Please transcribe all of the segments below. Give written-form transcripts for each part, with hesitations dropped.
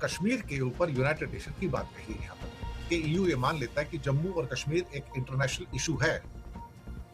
कश्मीर के ऊपर United nation की बात कही है यहाँ पर कि ईयू ये मान लेता है कि जम्मू और कश्मीर एक इंटरनेशनल इशू है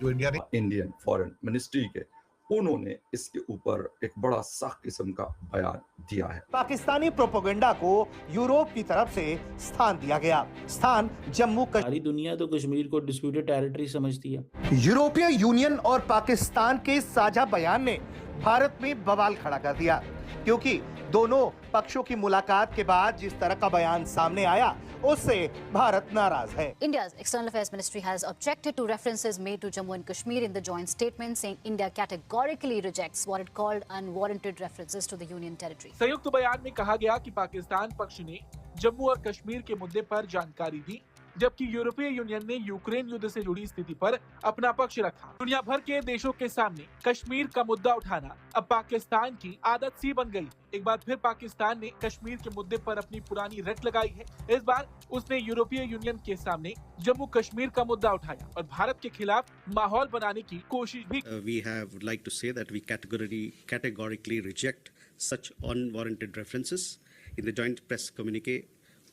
जो इंडिया ने इंडियन फॉरेन मिनिस्ट्री के उन्होंने इसके ऊपर एक बड़ा सख्त किस्म का बयान दिया है। पाकिस्तानी प्रोपेगेंडा को यूरोप की तरफ से स्थान दिया गया। स्थान जम्मू कश्मीर। सारी दुनिया तो कश्मीर को डिस्प्यूटेड टेरिटरी समझती है। यूरोपीय यूनियन और पाकिस्तान के साझा बयान ने भारत में बवाल खड़ा कर दिया, क्योंकि दोनों पक्षों की मुलाकात के बाद जिस तरह का बयान सामने आया उससे भारत नाराज है। India's External Affairs Ministry has objected to references made to Jammu and Kashmir in the joint statement, saying India categorically rejects what it called unwarranted references to the Union territory. संयुक्त बयान में कहा गया कि पाकिस्तान पक्ष ने जम्मू और कश्मीर के मुद्दे पर जानकारी दी, जबकि यूरोपीय यूनियन ने यूक्रेन युद्ध से जुड़ी स्थिति पर अपना पक्ष रखा। दुनिया भर के देशों के सामने कश्मीर का मुद्दा उठाना अब पाकिस्तान की आदत सी बन गई। एक बार फिर पाकिस्तान ने कश्मीर के मुद्दे पर अपनी पुरानी रट लगाई है। इस बार उसने यूरोपीय यूनियन के सामने जम्मू कश्मीर का मुद्दा उठाया और भारत के खिलाफ माहौल बनाने की कोशिश भी। We would like to say that we categorically reject such unwarranted references in the joint press communique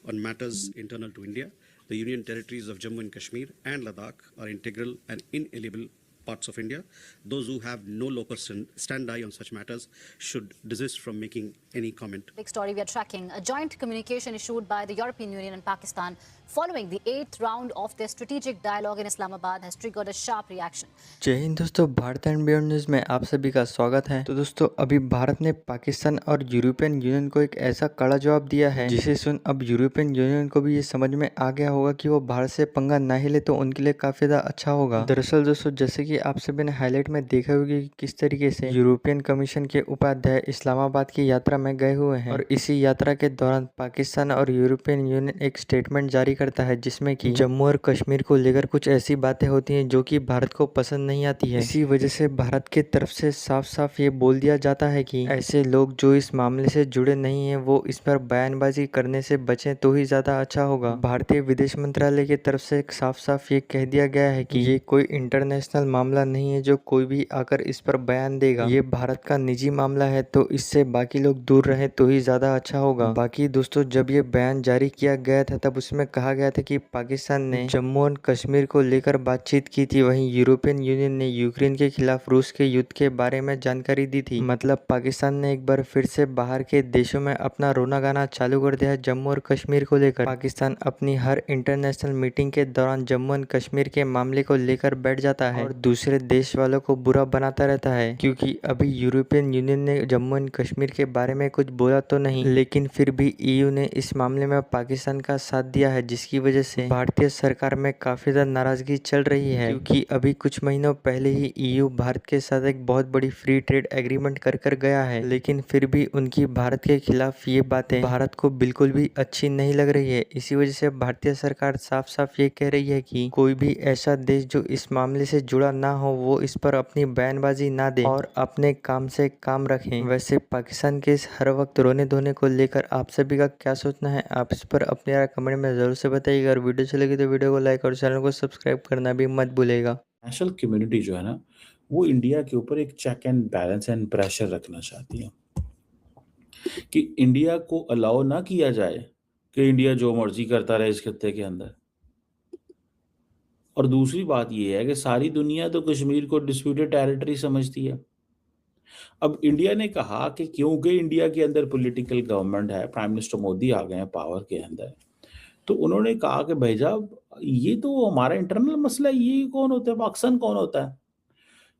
on matters internal to India. The Union territories of Jammu and Kashmir and Ladakh are integral and inalienable parts of India. Those who have no local stand-by on such matters should desist from making any comment. Big story we are tracking. A joint communication issued by the European Union and Pakistan following the 8th round of their strategic dialogue in Islamabad has triggered a sharp reaction. जय हिंद दोस्तों, Bharat and beyond news में आप सभी का स्वागत है। तो दोस्तों, अभी भारत ने पाकिस्तान और यूरोपियन यूनियन को एक ऐसा कड़ा जवाब दिया है जिसे सुन अब यूरोपियन यूनियन को भी ये समझ में आ गया होगा कि वो भारत से पंगा ना ही ले तो उनके लिए काफी ज्यादा अच्छा होगा। दरअसल दोस्तों, जैसे कि आप सभी ने हाईलाइट में देखा होगा कि किस तरीके से यूरोपियन कमीशन के उपाध्याय इस्लामाबाद की यात्रा में गए हुए हैं और इसी यात्रा के दौरान पाकिस्तान और यूरोपियन यूनियन एक स्टेटमेंट जारी करता है जिसमें कि जम्मू और कश्मीर को लेकर कुछ ऐसी बातें होती हैं जो कि भारत को पसंद नहीं आती है। इसी वजह से भारत की तरफ से साफ साफ ये बोल दिया जाता है कि ऐसे लोग जो इस मामले से जुड़े नहीं हैं वो इस पर बयानबाजी करने से बचें तो ही ज्यादा अच्छा होगा। भारतीय विदेश मंत्रालय की तरफ से साफ साफ ये कह दिया गया है कि ये कोई इंटरनेशनल मामला नहीं है जो कोई भी आकर इस पर बयान देगा। ये भारत का निजी मामला है, तो इससे बाकी लोग दूर रहे तो ही ज्यादा अच्छा होगा। बाकी दोस्तों, जब ये बयान जारी किया गया था तब उसमें कहा गया था कि पाकिस्तान ने जम्मू और कश्मीर को लेकर बातचीत की थी, वहीं यूरोपियन यूनियन ने यूक्रेन के खिलाफ रूस के युद्ध के बारे में जानकारी दी थी। मतलब पाकिस्तान ने एक बार फिर से बाहर के देशों में अपना रोना गाना चालू कर दिया है जम्मू और कश्मीर को लेकर। पाकिस्तान अपनी हर इंटरनेशनल मीटिंग के दौरान जम्मू और कश्मीर के मामले को लेकर बैठ जाता है और दूसरे देश वालों को बुरा बनाता रहता है, क्योंकि अभी यूरोपियन यूनियन ने जम्मू और कश्मीर के बारे में कुछ बोला तो नहीं, लेकिन फिर भी ईयू ने इस मामले में पाकिस्तान का साथ दिया है, जिसकी वजह से भारतीय सरकार में काफी ज्यादा नाराजगी चल रही है। क्योंकि अभी कुछ महीनों पहले ही ईयू भारत के साथ एक बहुत बड़ी फ्री ट्रेड एग्रीमेंट कर गया है, लेकिन फिर भी उनकी भारत के खिलाफ ये बातें भारत को बिल्कुल भी अच्छी नहीं लग रही है। इसी वजह से भारतीय सरकार साफ साफ ये कह रही है कि कोई भी ऐसा देश जो इस मामले से जुड़ा ना हो वो इस पर अपनी बयानबाजी ना दे और अपने काम से काम रखें। वैसे पाकिस्तान के इस हर वक्त रोने धोने को लेकर आप सभी का क्या सोचना है, आप इस पर अपने यार कमेंट में जरूर से बताइएगा और वीडियो अच्छी लगी तो वीडियो को लाइक और चैनल को सब्सक्राइब करना भी मत भूलेगा। नेशनल कम्युनिटी जो है ना, वो इंडिया के ऊपर एक check and balance and pressure रखना चाहती है कि इंडिया को अलाउ ना किया जाए कि इंडिया जो मर्जी करता रहे इस खत्ते के अंदर। और दूसरी बात ये है कि सारी दुनिया तो कश्मीर को डिस्प्यूटेड टेरिटरी समझती है। अब इंडिया ने कहा कि क्योंकि इंडिया के अंदर पॉलिटिकल गवर्नमेंट है, प्राइम मिनिस्टर मोदी आ गए हैं पावर के अंदर, तो उन्होंने कहा कि भैया ये तो हमारा इंटरनल मसला है, ये कौन होता है, पाकिस्तान कौन होता है,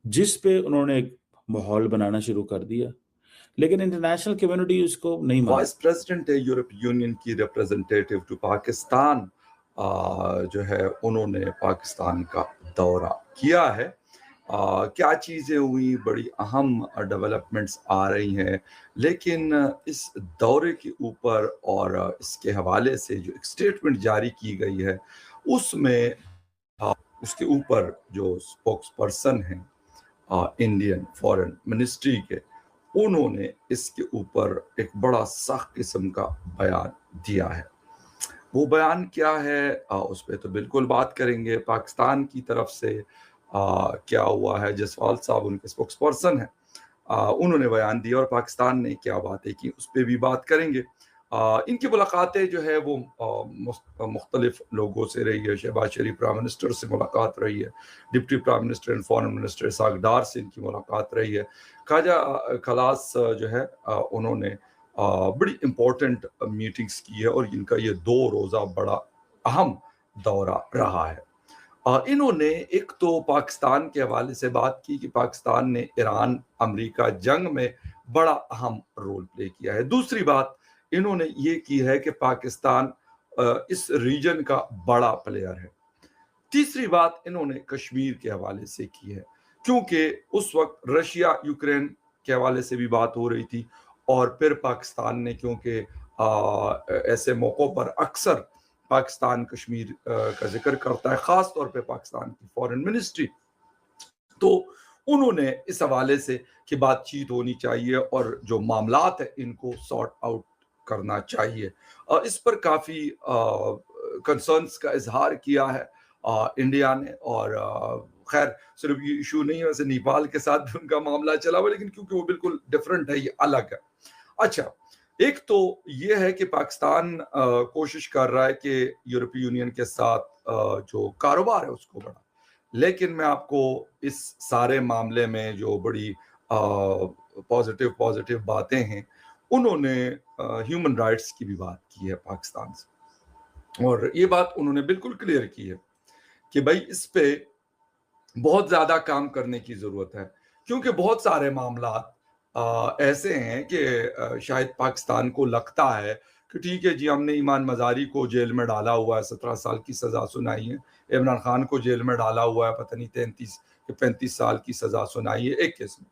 जिस पे उन्होंने एक माहौल बनाना शुरू कर दिया। लेकिन इंटरनेशनल कम्युनिटी उसको नहीं मानती। वाइस प्रेसिडेंट है यूरोपीय यूनियन की रिप्रेजेंटेटिव टू पाकिस्तान जो है उन्होंने पाकिस्तान का दौरा किया है। क्या चीज़ें हुई, बड़ी अहम डेवलपमेंट्स आ रही हैं, लेकिन इस दौरे के ऊपर और इसके हवाले से जो एक स्टेटमेंट जारी की गई है उसमें उसके ऊपर जो स्पोक्स पर्सन हैं इंडियन फॉरेन मिनिस्ट्री के, उन्होंने इसके ऊपर एक बड़ा सख्त किस्म का बयान दिया है। वो बयान क्या है उस पर तो बिल्कुल बात करेंगे। पाकिस्तान की तरफ से क्या हुआ है, जसवाल साहब उनके स्पोक्स पर्सन हैं, उन्होंने बयान दिया और पाकिस्तान ने क्या बातें की उस पर भी बात करेंगे। इनकी मुलाकातें जो है वो मुख्तलिफ लोगों से रही है। शहबाज शरीफ प्राइम मिनिस्टर से मुलाकात रही है, deputy prime minister and foreign minister Ishaq Dar से इनकी मुलाकात रही है। ख्वाजा खलास जो है उन्होंने बड़ी इम्पोर्टेंट मीटिंग्स की है और इनका ये 2 रोज़ा बड़ा अहम दौरा रहा है। इन्होंने एक तो पाकिस्तान के हवाले से बात की कि पाकिस्तान ने ईरान अमेरिका जंग में बड़ा अहम रोल प्ले किया है। दूसरी बात इन्होंने ये की है कि पाकिस्तान इस रीजन का बड़ा प्लेयर है। तीसरी बात इन्होंने कश्मीर के हवाले से की है, क्योंकि उस वक्त रशिया यूक्रेन के हवाले से भी बात हो रही थी और फिर पाकिस्तान ने, क्योंकि ऐसे मौक़ों पर अक्सर पाकिस्तान कश्मीर का जिक्र करता है, ख़ास तौर पे पाकिस्तान की फॉरेन मिनिस्ट्री, तो उन्होंने इस हवाले से कि बातचीत होनी चाहिए और जो मामलात है इनको सॉर्ट आउट करना चाहिए। इस पर काफ़ी कंसर्न्स का इजहार किया है इंडिया ने। और खैर सिर्फ ये इशू नहीं है, वैसे नेपाल के साथ भी उनका मामला चला हुआ, लेकिन क्योंकि वो बिल्कुल डिफरेंट है, ये अलग है। अच्छा, एक तो ये है कि पाकिस्तान कोशिश कर रहा है कि यूरोपीय यूनियन के साथ जो कारोबार है उसको बढ़ा, लेकिन मैं आपको इस सारे मामले में जो बड़ी पॉजिटिव बातें हैं, उन्होंने ह्यूमन राइट्स की भी बात की है पाकिस्तान से, और ये बात उन्होंने बिल्कुल क्लियर की है कि भाई इस पे बहुत ज़्यादा काम करने की ज़रूरत है, क्योंकि बहुत सारे मामला ऐसे हैं कि शायद पाकिस्तान को लगता है कि ठीक है जी, हमने ईमान मज़ारी को जेल में डाला हुआ है, 17 साल की सज़ा सुनाई है, इमरान खान को जेल में डाला हुआ है, पता नहीं 33 या 35 साल की सज़ा सुनाई है एक केस में,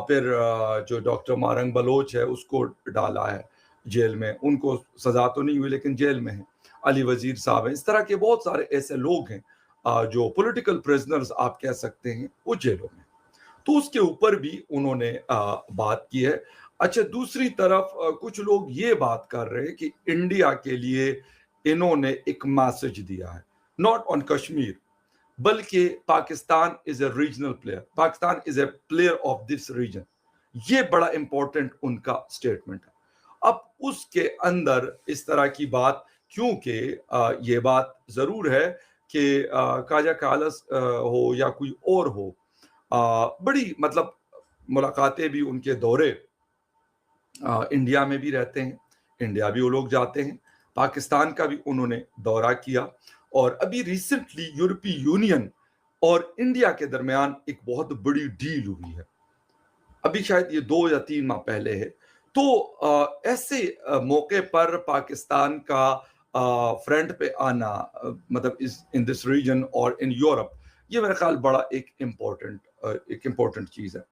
फिर जो डॉक्टर मारंग बलोच है उसको डाला है जेल में, उनको सज़ा तो नहीं हुई लेकिन जेल में है, अली वजीर साहब हैं, इस तरह के बहुत सारे ऐसे लोग हैं जो पॉलिटिकल प्रिजनर्स आप कह सकते हैं, वो जेलों में, तो उसके ऊपर भी उन्होंने बात की है। अच्छा, दूसरी तरफ कुछ लोग ये बात कर रहे हैं कि इंडिया के लिए इन्होंने एक मैसेज दिया है, नॉट ऑन कश्मीर, बल्कि Pakistan is a regional player, Pakistan is a player of this region, ये बड़ा इंपॉर्टेंट उनका स्टेटमेंट है। अब उसके अंदर इस तरह की बात, क्योंकि ये बात जरूर है कि ख्वाजा खालस हो या कोई और हो, बड़ी मतलब मुलाकातें भी, उनके दौरे इंडिया में भी रहते हैं, इंडिया भी वो लोग जाते हैं, पाकिस्तान का भी उन्होंने दौरा किया, और अभी रिसेंटली यूरोपीय यूनियन और इंडिया के दरमियान एक बहुत बड़ी डील हुई है, अभी शायद ये 2 या 3 माह पहले है। तो ऐसे मौके पर पाकिस्तान का फ्रंट पे आना, मतलब इस इन दिस रीजन और इन यूरोप, ये मेरे ख्याल बड़ा एक इम्पोर्टेंट चीज़ है।